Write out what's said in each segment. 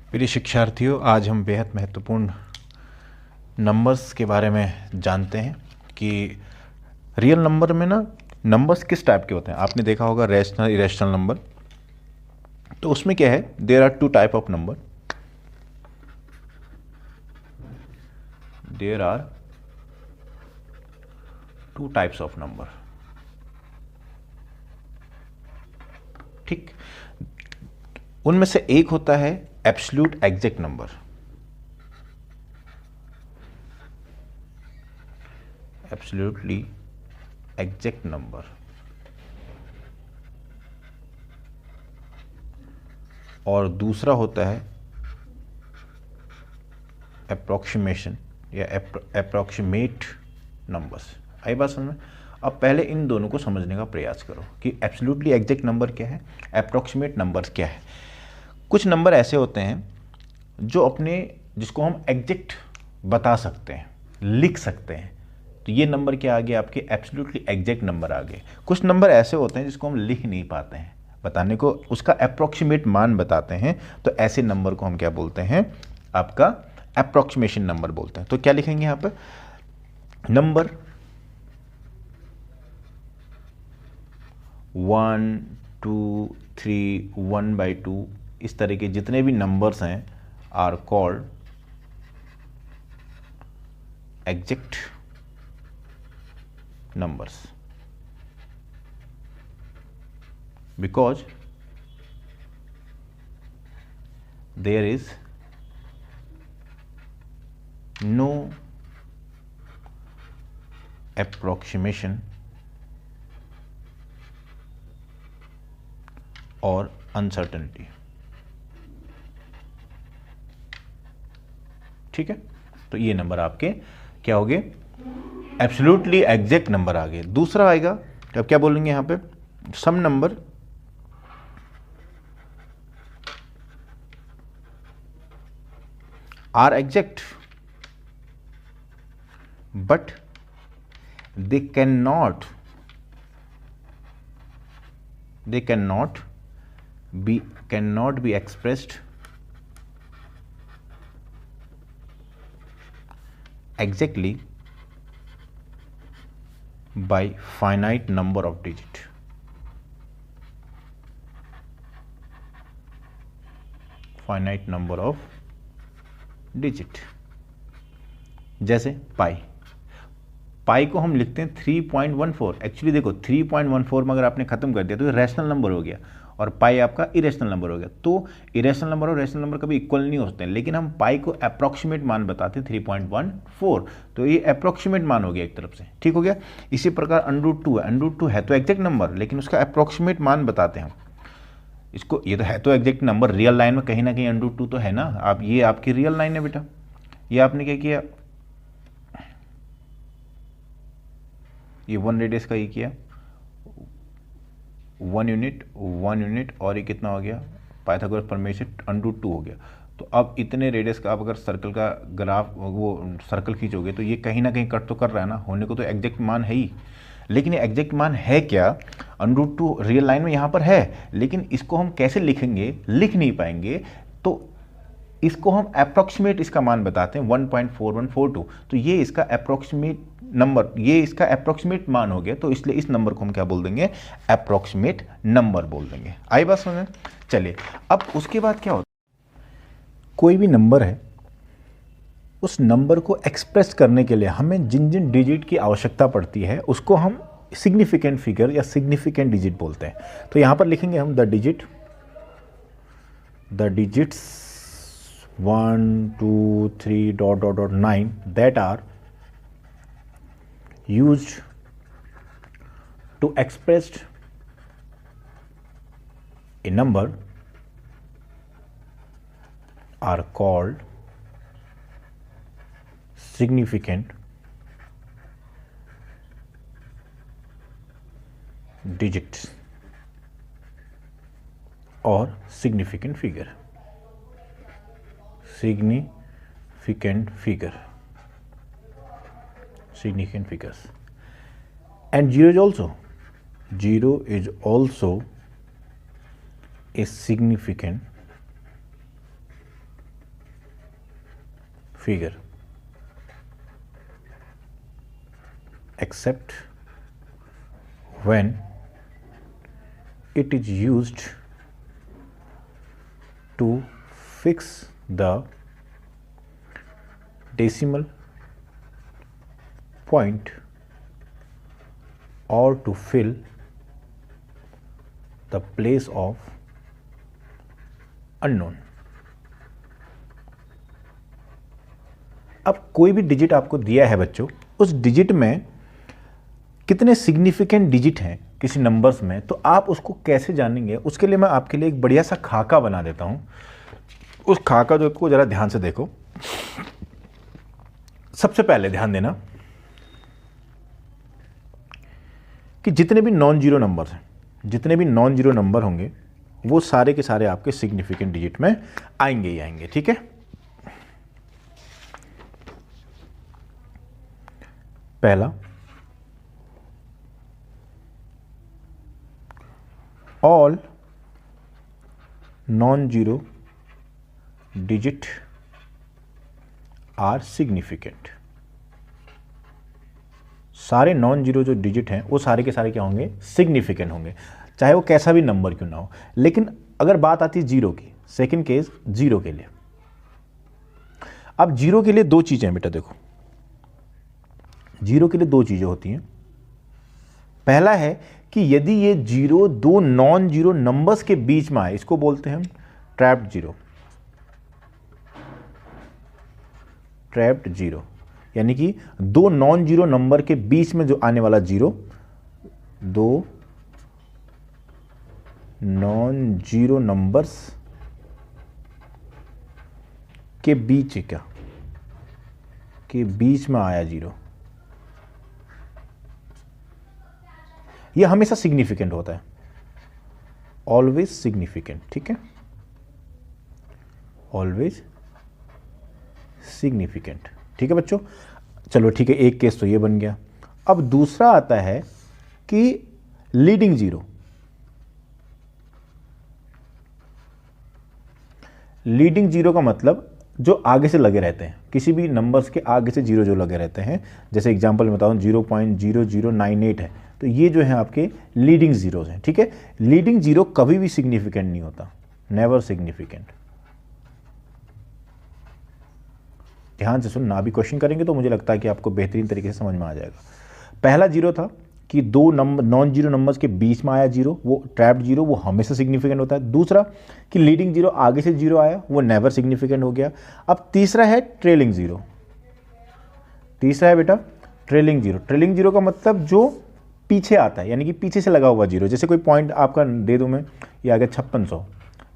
प्रिय शिक्षार्थियों, आज हम बेहद महत्वपूर्ण नंबर्स के बारे में जानते हैं कि रियल नंबर में ना नंबर्स किस टाइप के होते हैं। आपने देखा होगा रैशनल इरेशनल नंबर। तो उसमें क्या है, there are two type of number. There are two types of number. ठीक, उनमें से एक होता है absolute exact number. Absolutely exact number. और दूसरा होता है अप्रॉक्सीमेशन या अप्रॉक्सीमेट नंबर्स। आई बात समझ में? अब पहले इन दोनों को समझने का प्रयास करो कि एब्सोल्युटली एग्जैक्ट नंबर क्या है, अप्रॉक्सीमेट नंबर्स क्या है। कुछ नंबर ऐसे होते हैं जो जिसको हम एग्जैक्ट बता सकते हैं, लिख सकते हैं। तो ये नंबर क्या आ गए आपके, एब्सोल्युटली एग्जैक्ट नंबर आ गए। कुछ नंबर ऐसे होते हैं जिसको हम लिख नहीं पाते हैं, बताने को उसका अप्रॉक्सीमेट मान बताते हैं। तो ऐसे नंबर को हम क्या बोलते हैं, आपका अप्रॉक्सीमेशन नंबर बोलते हैं। तो क्या लिखेंगे यहां पर, नंबर 1 2 3 1/2 इस तरह के जितने भी नंबर्स हैं are called exact numbers, because there is no approximation और uncertainty। ठीक है, तो ये नंबर आपके क्या हो गए, एब्सोल्युटली एग्जैक्ट नंबर आ गए। दूसरा आएगा, तो अब क्या बोलेंगे यहां पे, सम number are exact but they cannot be expressed exactly by finite number of digit। finite number of digit. जैसे पाई को हम लिखते हैं 3.14। एक्चुअली देखो 3.14 में अगर आपने खत्म कर दिया तो ये रैशनल नंबर हो गया और पाई आपका इरेशनल नंबर हो गया। तो इरेशनल नंबर और रैशनल नंबर कभी इक्वल नहीं होते हैं, लेकिन हम पाई को अप्रॉक्सीमेट मान बताते हैं 3.14। तो ये अप्रॉक्सीमेट मान हो गया एक तरफ से, ठीक हो गया। इसी प्रकार √2 है, √2 है तो एग्जैक्ट नंबर, लेकिन उसका अप्रॉक्सीमेट मान बताते हैं हम इसको। ये तो है तो एग्जैक्ट नंबर, रियल लाइन में कहीं ना कहीं √2 तो है ना। आप ये आपकी रियल लाइन है बेटा। ये आपने क्या किया, ये 1 रेडियस का ये किया 1 यूनिट और ये कितना हो गया, पाइथागोरस प्रमेय से √2 हो गया। तो अब इतने रेडियस का आप अगर सर्कल का ग्राफ वो सर्कल खींचोगे तो ये कहीं ना कहीं कट तो कर रहा है ना, होने को तो एग्जैक्ट मान है ही। लेकिन ये एग्जैक्ट मान है क्या, √2 रियल लाइन में यहाँ पर है, लेकिन इसको हम कैसे लिखेंगे, लिख नहीं पाएंगे। तो इसको हम अप्रॉक्सीमेट इसका मान बताते हैं 1.4142। तो ये इसका अप्रॉक्सीमेट नंबर, ये इसका अप्रॉक्सीमेट मान हो गया। तो इसलिए इस नंबर को हम क्या बोल देंगे, अप्रॉक्सीमेट नंबर बोल देंगे। आई बात समझ में? चलिए, अब उसके बाद क्या होता है, कोई भी नंबर है, उस नंबर को एक्सप्रेस करने के लिए हमें जिन जिन डिजिट की आवश्यकता पड़ती है उसको हम सिग्निफिकेंट फिगर या सिग्निफिकेंट डिजिट बोलते हैं। तो यहां पर लिखेंगे हम the digits 1 2 3 ... 9 that are used to express a number are called significant digits or significant figure। significant figures, and 0 is also a significant figure except when it is used to fix the decimal point or to fill the place of unknown। अब कोई भी digit आपको दिया है बच्चों, उस digit में कितने सिग्निफिकेंट डिजिट हैं किसी नंबर्स में, तो आप उसको कैसे जानेंगे, उसके लिए मैं आपके लिए एक बढ़िया सा खाका बना देता हूं। उस खाका जो को जरा ध्यान से देखो। सबसे पहले ध्यान देना कि जितने भी नॉन जीरो नंबर हैं, जितने भी नॉन जीरो नंबर होंगे वो सारे के सारे आपके सिग्निफिकेंट डिजिट में आएंगे ही आएंगे, ठीक है। पहला, all non zero digit are significant. सारे नॉन जीरो जो डिजिट हैं वो सारे के सारे क्या होंगे, सिग्निफिकेंट होंगे, चाहे वो कैसा भी नंबर क्यों ना हो। लेकिन अगर बात आती है जीरो की, सेकंड केस जीरो के लिए। अब जीरो के लिए दो चीजें हैं बेटा, देखो जीरो के लिए दो चीजें होती हैं। पहला है कि यदि ये जीरो दो नॉन जीरो नंबर्स के बीच में आए, इसको बोलते हैं हम ट्रैप्ड जीरो। ट्रैप्ड जीरो यानी कि दो नॉन जीरो नंबर के बीच में जो आने वाला जीरो, दो नॉन जीरो नंबर्स के बीच क्या, के बीच में आया जीरो, यह हमेशा सिग्निफिकेंट होता है, ऑलवेज सिग्निफिकेंट, ठीक है, ऑलवेज सिग्निफिकेंट, ठीक है बच्चों। चलो ठीक है, एक केस तो ये बन गया। अब दूसरा आता है कि लीडिंग जीरो। लीडिंग जीरो का मतलब जो आगे से लगे रहते हैं, किसी भी नंबर्स के आगे से जीरो जो लगे रहते हैं, जैसे एग्जांपल में बताऊं 0.0098 है, तो ये जो है आपके लीडिंग जीरोज हैं, ठीक है। लीडिंग जीरो कभी भी सिग्निफिकेंट नहीं होता, नेवर सिग्निफिकेंट। ध्यान से सुनना, अभी क्वेश्चन करेंगे तो मुझे लगता है कि आपको बेहतरीन तरीके से समझ में आ जाएगा। पहला जीरो था कि दो नंबर नॉन जीरो नंबर्स के बीच में आया जीरो, वो ट्रैप्ड जीरो, वो हमेशा सिग्निफिकेंट होता है। दूसरा कि लीडिंग जीरो आगे से जीरो आया, वो नेवर सिग्निफिकेंट हो गया। अब तीसरा है ट्रेलिंग जीरो। तीसरा है बेटा ट्रेलिंग जीरो। ट्रेलिंग जीरो का मतलब जो पीछे आता है, यानी कि पीछे से लगा हुआ जीरो। जैसे कोई पॉइंट आपका दे दूं मैं, ये आ गया 5600,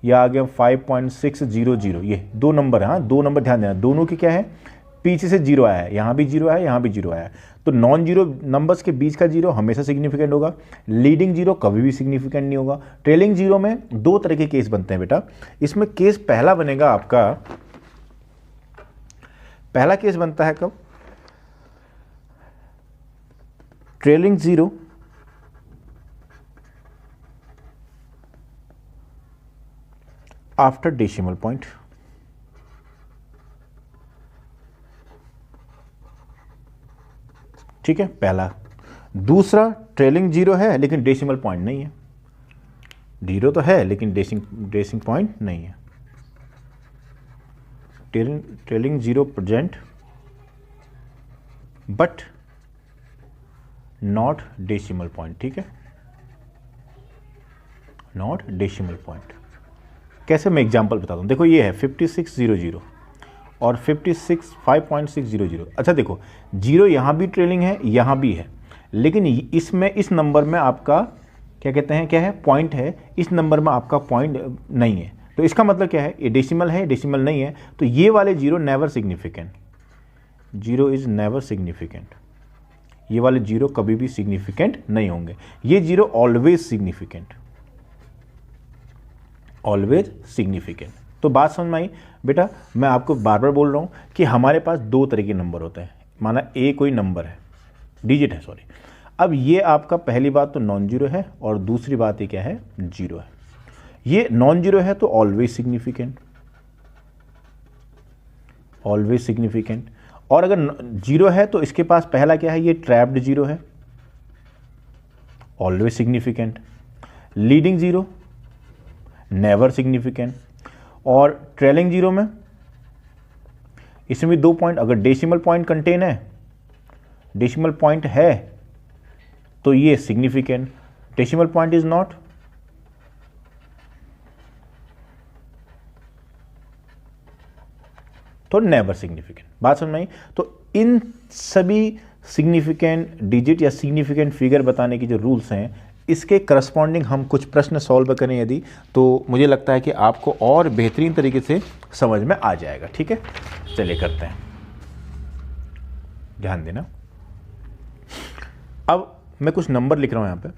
या आ गया 5.600, ये दो नंबर है, हाँ दो नंबर ध्यान देना, दोनों की क्या है, पीछे से जीरो आया है, यहाँ भी जीरो आया, यहाँ भी जीरो आया है। तो नॉन जीरो नंबर्स के बीच का जीरो हमेशा सिग्निफिकेंट होगा, लीडिंग जीरो कभी भी सिग्निफिकेंट नहीं होगा। ट्रेलिंग जीरो में दो तरह के केस बनते हैं बेटा। इसमें केस पहला बनेगा आपका, पहला केस बनता है कब, trailing zero after decimal point. ठीक है, पहला। दूसरा ट्रेलिंग जीरो है लेकिन डेसिमल पॉइंट नहीं है, जीरो तो है लेकिन डेसिमल पॉइंट नहीं है। Trailing zero present but not decimal point, ठीक है, नॉट डेसिमल पॉइंट। कैसे, मैं एग्जांपल बताता हूँ। देखो ये है 5600 और 5.600। अच्छा देखो, जीरो यहाँ भी ट्रेलिंग है, यहाँ भी है, लेकिन इसमें इस नंबर में आपका क्या कहते हैं, क्या है, पॉइंट है, इस नंबर में आपका पॉइंट नहीं है। तो इसका मतलब क्या है, ये डेसिमल है, डेसिमल नहीं है, तो ये वाले zero never significant, zero is never significant. ये वाले जीरो कभी भी सिग्निफिकेंट नहीं होंगे, ये zero always significant, always significant. तो बात समझ में आई बेटा। मैं आपको बार बार बोल रहा हूँ कि हमारे पास दो तरह के नंबर होते हैं। माना ए कोई नंबर है, डिजिट है, सॉरी। अब ये आपका पहली बात तो नॉन जीरो है, और दूसरी बात ये क्या है, जीरो है। ये नॉन जीरो है तो ऑलवेज सिग्निफिकेंट, ऑलवेज सिग्निफिकेंट। और अगर जीरो है तो इसके पास पहला क्या है, ये ट्रैप्ड जीरो है, always significant. Leading zero never significant. और ट्रेलिंग जीरो में इसमें भी 2 पॉइंट, अगर डेसिमल पॉइंट कंटेन है, डेसिमल पॉइंट है तो ये significant, decimal point is not, तो नेवर सिग्निफिकेंट। बात समझ में आई? तो इन सभी सिग्निफिकेंट डिजिट या सिग्निफिकेंट फिगर बताने की जो रूल्स हैं, इसके करस्पॉन्डिंग हम कुछ प्रश्न सॉल्व करें यदि, तो मुझे लगता है कि आपको और बेहतरीन तरीके से समझ में आ जाएगा। ठीक है, चलिए करते हैं, ध्यान देना। अब मैं कुछ नंबर लिख रहा हूं यहां पर,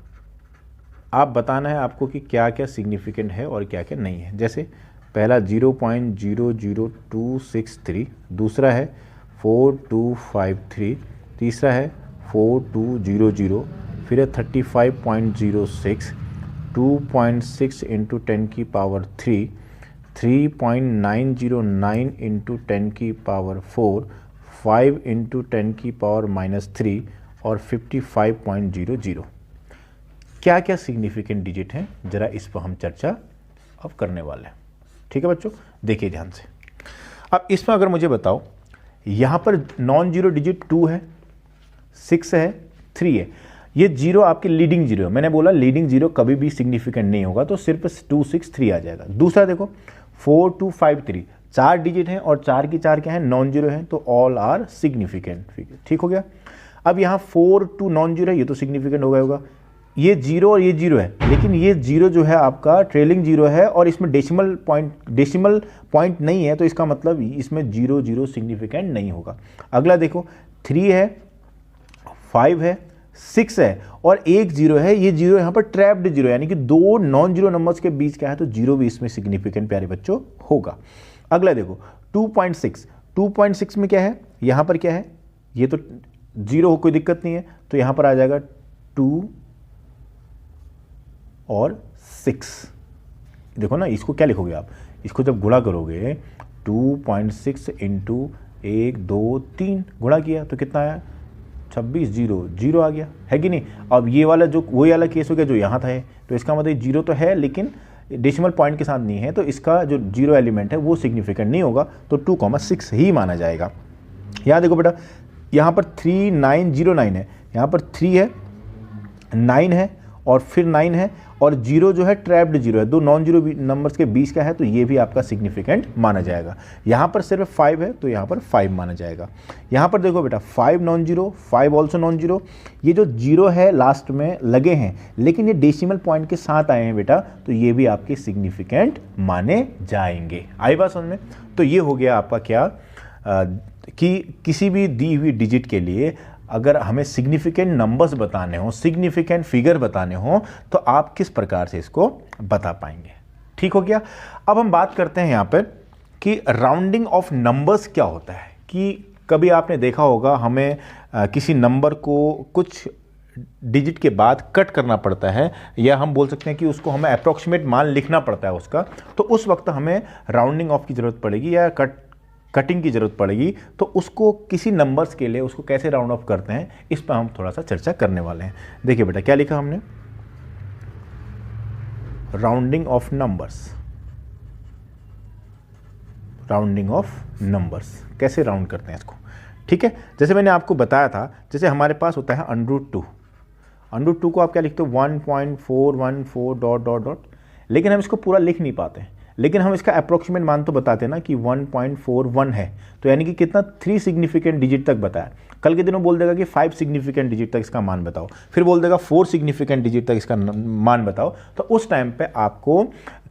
आप बताना है आपको कि क्या क्या सिग्निफिकेंट है और क्या क्या नहीं है। जैसे पहला 0.00263, दूसरा है 4253, तीसरा है 4200, फिर है 35.06, 2.6 इंटू 10 की पावर 3, 3.909 इंटू 10 की पावर 4, 5 इंटू 10 की पावर -3 और 55.00। क्या क्या सिग्निफिकेंट डिजिट हैं, जरा इस पर हम चर्चा अब करने वाले हैं। ठीक है बच्चों, देखिए ध्यान से। अब इसमें अगर मुझे बताओ, यहां पर नॉन जीरो डिजिट 2 है, 6 है, 3 है, ये जीरो आपके लीडिंग जीरो है। मैंने बोला लीडिंग जीरो कभी भी सिग्निफिकेंट नहीं होगा, तो सिर्फ 2 6 3 आ जाएगा। दूसरा देखो 4253, 4 डिजिट हैं और 4 की 4 क्या है, नॉन जीरो है, तो ऑल आर सिग्निफिकेंट फिगर। ठीक हो गया। अब यहाँ 4 2 नॉन जीरो है, ये तो सिग्निफिकेंट हो गया होगा। ये जीरो और ये जीरो है, लेकिन ये जीरो जो है आपका ट्रेलिंग जीरो है और इसमें डेसिमल पॉइंट नहीं है, तो इसका मतलब इसमें 0 0 सिग्निफिकेंट नहीं होगा। अगला देखो 3 है, 5 है, 6 है और एक जीरो है, ये जीरो यहाँ पर ट्रैप्ड जीरो, यानी कि 2 नॉन जीरो नंबर्स के बीच क्या है, तो जीरो भी इसमें सिग्निफिकेंट प्यारे बच्चों होगा। अगला देखो 2.6 में क्या है, यहाँ पर क्या है, ये तो जीरो हो, कोई दिक्कत नहीं है, तो यहाँ पर आ जाएगा 2 और 6। देखो ना, इसको क्या लिखोगे आप, इसको जब गुणा करोगे 2.6 इंटू 1 2 3 गुणा किया तो कितना आया, 26, जीरो आ गया, है कि नहीं। अब ये वाला जो वही वाला केस हो गया जो यहाँ था है, तो इसका मतलब जीरो तो है लेकिन डेसिमल पॉइंट के साथ नहीं है, तो इसका जो जीरो एलिमेंट है वो सिग्निफिकेंट नहीं होगा, तो 2,6 ही माना जाएगा। यहाँ देखो बेटा, यहाँ पर 3909 है, यहाँ पर 3 है, 9 है और फिर 9 है और जीरो जो है ट्रैप्ड जीरो है, 2 नॉन जीरो नंबर्स के बीच का है, तो ये भी आपका सिग्निफिकेंट माना जाएगा। यहाँ पर सिर्फ 5 है, तो यहाँ पर 5 माना जाएगा। यहाँ पर देखो बेटा 5 non zero, 5 also non zero, ये जो जीरो है लास्ट में लगे हैं लेकिन ये डेसिमल पॉइंट के साथ आए हैं बेटा, तो ये भी आपके सिग्निफिकेंट माने जाएंगे। आई बात समझ में? तो ये हो गया आपका क्या, कि किसी भी दी हुई डिजिट के लिए अगर हमें सिग्निफिकेंट नंबर्स बताने हो, सिग्निफिकेंट फिगर बताने हो, तो आप किस प्रकार से इसको बता पाएंगे। ठीक हो गया। अब हम बात करते हैं यहाँ पर कि राउंडिंग ऑफ नंबर्स क्या होता है। कि कभी आपने देखा होगा हमें किसी नंबर को कुछ डिजिट के बाद कट करना पड़ता है, या हम बोल सकते हैं कि उसको हमें अप्रॉक्सीमेट मान लिखना पड़ता है उसका, तो उस वक्त हमें राउंडिंग ऑफ की ज़रूरत पड़ेगी या कटिंग की ज़रूरत पड़ेगी। तो उसको किसी नंबर्स के लिए उसको कैसे राउंड ऑफ करते हैं, इस पर हम थोड़ा सा चर्चा करने वाले हैं। देखिए बेटा क्या लिखा हमने, rounding off numbers. Rounding off numbers कैसे राउंड करते हैं इसको, ठीक है। जैसे मैंने आपको बताया था, जैसे हमारे पास होता है √2। √2 को आप क्या लिखते हो, 1.414 डॉट डॉट डॉट, लेकिन हम इसको पूरा लिख नहीं पाते हैं, लेकिन हम इसका अप्रोक्सीमेट मान तो बताते हैं ना कि 1.41 है, तो यानी कि कितना 3 सिग्निफिकेंट डिजिट तक बताया। कल के दिनों बोल देगा कि 5 सिग्निफिकेंट डिजिट तक इसका मान बताओ, फिर बोल देगा 4 सिग्निफिकेंट डिजिट तक इसका मान बताओ। तो उस टाइम पे आपको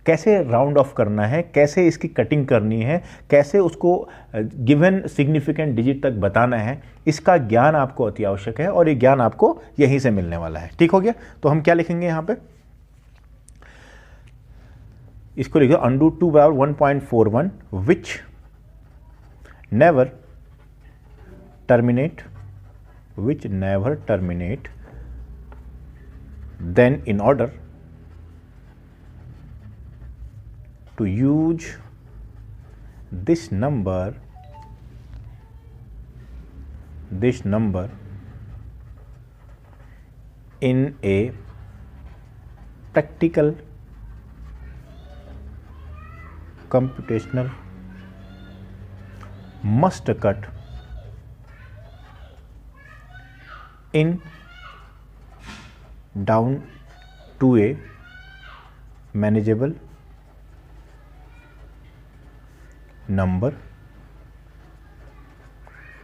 कैसे राउंड ऑफ करना है, कैसे इसकी कटिंग करनी है, कैसे उसको गिवन सिग्निफिकेंट डिजिट तक बताना है, इसका ज्ञान आपको अति आवश्यक है और ये ज्ञान आपको यहीं से मिलने वाला है। ठीक हो गया। तो हम क्या लिखेंगे यहाँ पे, इसको लिखो √2 बराबर 1.41 which never terminate then in order to use this number this number in a practical computational must cut in down to a manageable number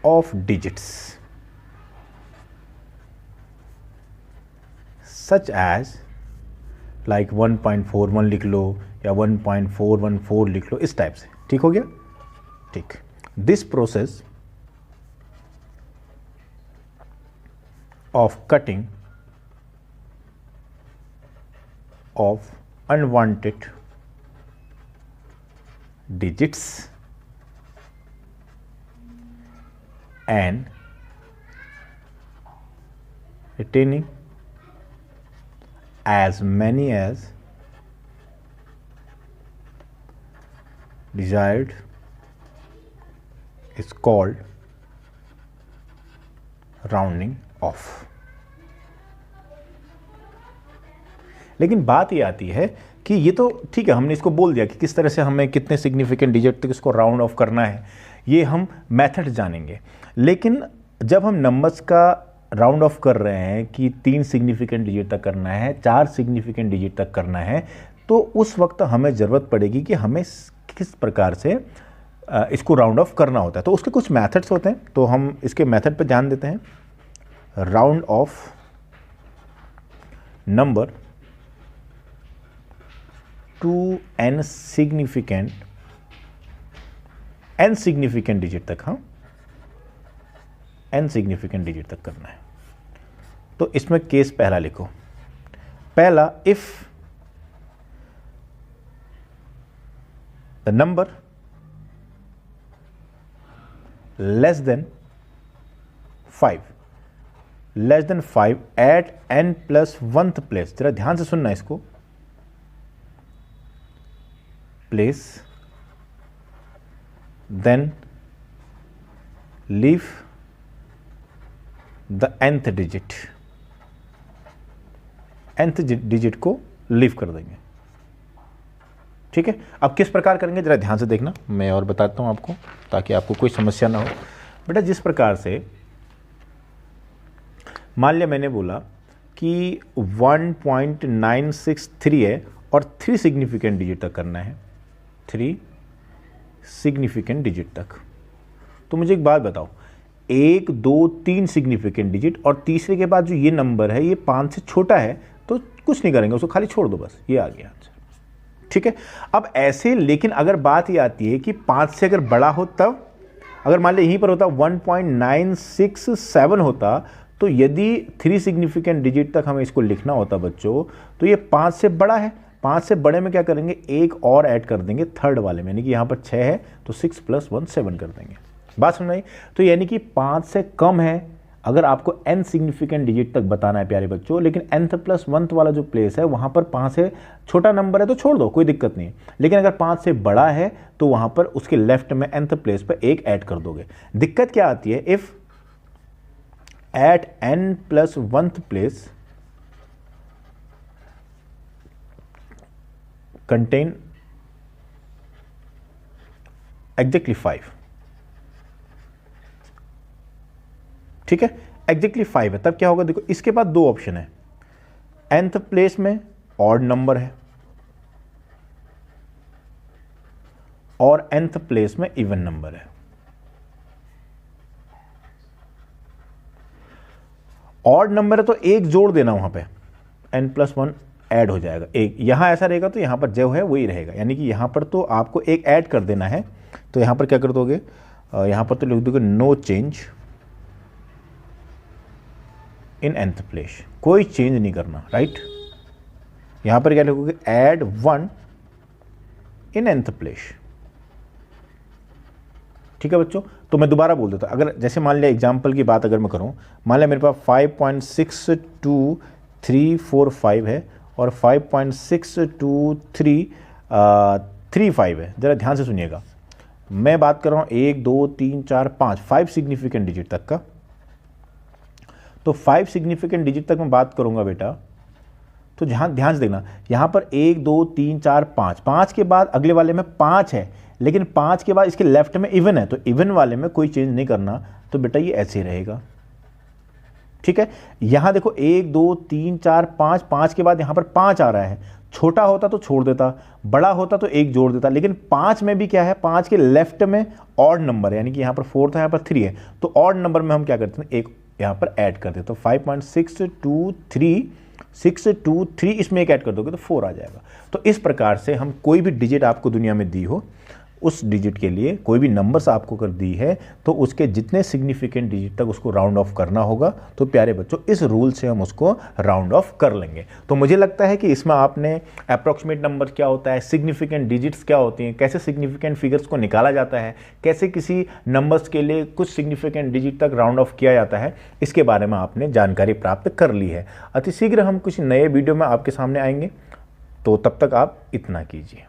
of digits such as like 1.41 लिख लो या 1.414 लिख लो, इस टाइप से। ठीक हो गया? ठीक। This process of cutting of unwanted digits and retaining as many as desired is called rounding off। लेकिन बात ये आती है कि ये तो ठीक है, हमने इसको बोल दिया कि किस तरह से हमें कितने सिग्निफिकेंट डिजिट तक इसको राउंड ऑफ करना है, ये हम मेथड जानेंगे। लेकिन जब हम नंबर्स का राउंड ऑफ कर रहे हैं कि 3 सिग्निफिकेंट डिजिट तक करना है, 4 सिग्निफिकेंट डिजिट तक करना है, तो उस वक्त हमें ज़रूरत पड़ेगी कि हमें किस प्रकार से इसको राउंड ऑफ करना होता है। तो उसके कुछ मेथड्स होते हैं, तो हम इसके मेथड पर ध्यान देते हैं। Round of number two n significant digit तक, हाँ n सिग्निफिकेंट डिजिट तक करना है। तो इसमें केस पहला लिखो। पहला, if the number less than 5 at n plus 1th place, जरा ध्यान से सुनना इसको, place, then leave the nth digit, nth digit को लीव कर देंगे। ठीक है, अब किस प्रकार करेंगे जरा ध्यान से देखना, मैं और बताता हूं आपको ताकि आपको कोई समस्या ना हो। बेटा जिस प्रकार से मान लिया मैंने बोला कि 1.963 है और 3 सिग्निफिकेंट डिजिट तक करना है, 3 सिग्निफिकेंट डिजिट तक। तो मुझे एक बात बताओ, 1 2 3 सिग्निफिकेंट डिजिट और तीसरे के बाद जो ये नंबर है ये 5 से छोटा है, तो कुछ नहीं करेंगे, उसको खाली छोड़ दो, बस ये आ गया आंसर। ठीक है, अब ऐसे, लेकिन अगर बात ये आती है कि 5 से अगर बड़ा हो तब, अगर मान लिया यहीं पर होता 1.967 होता, तो यदि 3 सिग्निफिकेंट डिजिट तक हमें इसको लिखना होता बच्चों, तो ये 5 से बड़ा है। 5 से बड़े में क्या करेंगे, एक और ऐड कर देंगे थर्ड वाले में, यानी कि यहाँ पर 6 है तो 6 + 1 7 कर देंगे। बात समझ आई? तो यानी कि 5 से कम है अगर आपको n सिग्निफिकेंट डिजिट तक बताना है प्यारे बच्चों, लेकिन nth प्लस 1th वाला जो प्लेस है वहाँ पर 5 से छोटा नंबर है तो छोड़ दो, कोई दिक्कत नहीं। लेकिन अगर 5 से बड़ा है तो वहाँ पर उसके लेफ्ट में nth प्लेस पर एक ऐड कर दोगे। दिक्कत क्या आती है, if at n plus 1th place contain exactly 5, ठीक है, एग्जैक्टली 5 है, तब क्या होगा देखो, इसके बाद 2 ऑप्शन है, nth प्लेस में ऑड नंबर है और nth प्लेस में इवन नंबर है। ऑड नंबर है तो एक जोड़ देना वहां पे, n + 1 ऐड हो जाएगा, एक यहां ऐसा रहेगा तो यहां पर जो है वही रहेगा, यानी कि यहां पर तो आपको एक ऐड कर देना है। तो यहां पर क्या कर दोगे, यहां पर तो लिख दोगे no change in nth place, कोई चेंज नहीं करना, राइट। यहां पर क्या लिखोगे, ऐड 1 इन nth प्लेस। ठीक है बच्चों, तो मैं दोबारा बोल देता हूं, अगर जैसे मान लिया एग्जाम्पल की बात अगर मैं करूं, मान लिया मेरे पास 5.62345 है और 5.62335 है। जरा ध्यान से सुनिएगा, मैं बात कर रहा हूं 1 2 3 4 5 सिग्निफिकेंट डिजिट तक का, तो 5 सिग्निफिकेंट डिजिट तक मैं बात करूंगा बेटा, तो जहां ध्यान से देखना, यहां पर 1 2 3 4 5, 5 के बाद अगले वाले में 5 है, लेकिन 5 के बाद इसके लेफ्ट में इवन है, तो इवन वाले में कोई चेंज नहीं करना, तो बेटा ये ऐसे ही रहेगा। ठीक है, यहां देखो 1 2 3 4 5, 5 के बाद यहां पर 5 आ रहा है, छोटा होता तो छोड़ देता, बड़ा होता तो 1 जोड़ देता, लेकिन 5 में भी क्या है, 5 के लेफ्ट में ऑड नंबर है, यानी कि यहां पर 4 था, यहां पर 3 है, तो ऑड नंबर में हम क्या करते हैं, एक यहां पर ऐड कर देते, तो 5.623 इसमें एक ऐड कर दोगे तो 4 आ जाएगा। तो इस प्रकार से हम कोई भी डिजिट आपको दुनिया में दी हो, उस डिजिट के लिए कोई भी नंबर्स आपको कर दी है, तो उसके जितने सिग्निफिकेंट डिजिट तक उसको राउंड ऑफ करना होगा। तो प्यारे बच्चों, इस रूल से हम उसको राउंड ऑफ कर लेंगे। तो मुझे लगता है कि इसमें आपने अप्रॉक्सीमेट नंबर क्या होता है, सिग्निफिकेंट डिजिट्स क्या होती हैं, कैसे सिग्निफिकेंट फिगर्स को निकाला जाता है, कैसे किसी नंबर्स के लिए कुछ सिग्निफिकेंट डिजिट तक राउंड ऑफ किया जाता है, इसके बारे में आपने जानकारी प्राप्त कर ली है। अतिशीघ्र हम कुछ नए वीडियो में आपके सामने आएंगे, तो तब तक आप इतना कीजिए।